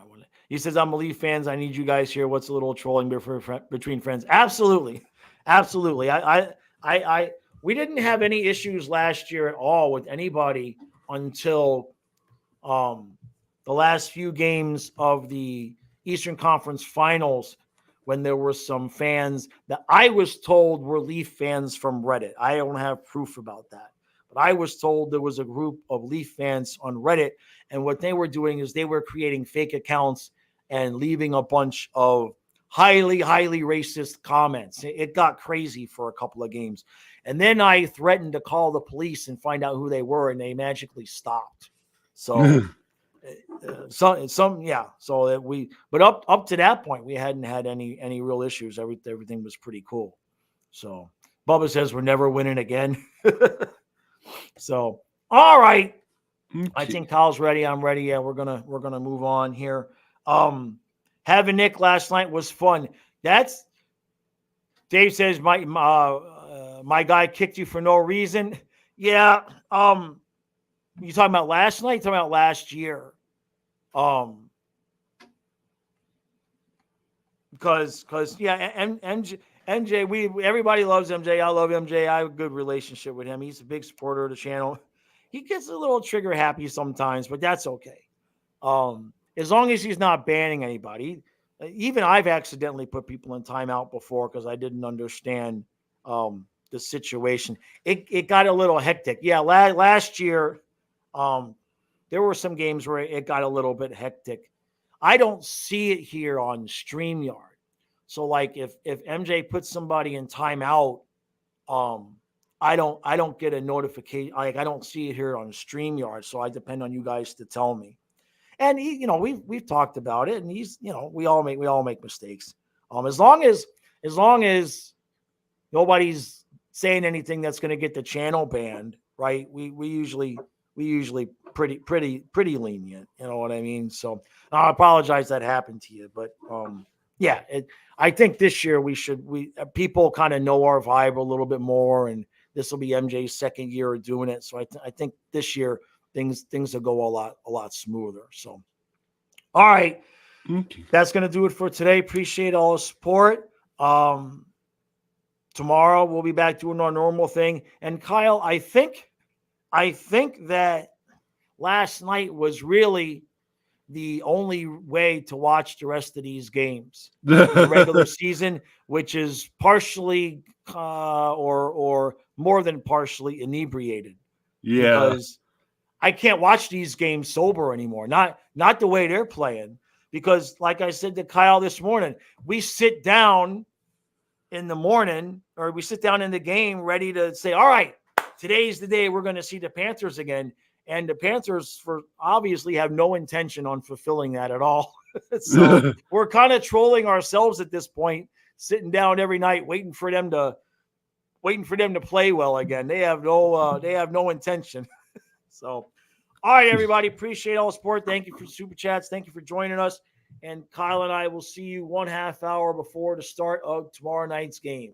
He says, I'm a Leaf fans. I need you guys here. What's a little trolling between friends? Absolutely. Absolutely. We didn't have any issues last year at all with anybody until the last few games of the Eastern Conference Finals, when there were some fans that I was told were Leaf fans from Reddit. I don't have proof about that. But I was told there was a group of Leaf fans on Reddit, and what they were doing is they were creating fake accounts and leaving a bunch of highly, highly racist comments. It got crazy for a couple of games. And then I threatened to call the police and find out who they were, and they magically stopped. So, So that but up to that point, we hadn't had any real issues. Everything was pretty cool. So Bubba says we're never winning again. So, all right. I think Kyle's ready. I'm ready. Yeah, we're gonna move on here. Having Nick last night was fun. That's Dave says my guy kicked you for no reason. Yeah. You talking about last night? Talking about last year? Because yeah, MJ, everybody loves MJ. I love MJ. I have a good relationship with him. He's a big supporter of the channel. He gets a little trigger happy sometimes, but that's okay. As long as he's not banning anybody. Even I've accidentally put people in timeout before because I didn't understand the situation. It got a little hectic. Yeah, last year, there were some games where it got a little bit hectic. I don't see it here on StreamYard. So, like, if MJ puts somebody in timeout, I don't get a notification. Like I don't see it here on StreamYard, so I depend on you guys to tell me. And we've talked about it, and we all make mistakes. As long as nobody's saying anything that's going to get the channel banned, right? We usually pretty lenient. You know what I mean? So I apologize that happened to you, but yeah, I think this year people kind of know our vibe a little bit more, and this will be MJ's second year of doing it. So I think this year things will go a lot smoother. So, all right, that's going to do it for today. Appreciate all the support. Tomorrow we'll be back doing our normal thing. And Kyle, I think that last night was really the only way to watch the rest of these games in the regular season, which is partially or more than partially inebriated. Yeah. Because I can't watch these games sober anymore. Not the way they're playing. Because like I said to Kyle this morning, we sit down in the morning, or we sit down in the game ready to say, all right, today's the day we're going to see the Panthers again. And the Panthers obviously have no intention on fulfilling that at all. So we're kind of trolling ourselves at this point, sitting down every night, waiting for them to play well again. They have no intention. So, all right, everybody, appreciate all the support. Thank you for super chats. Thank you for joining us. And Kyle and I will see you 1/2 hour before the start of tomorrow night's game.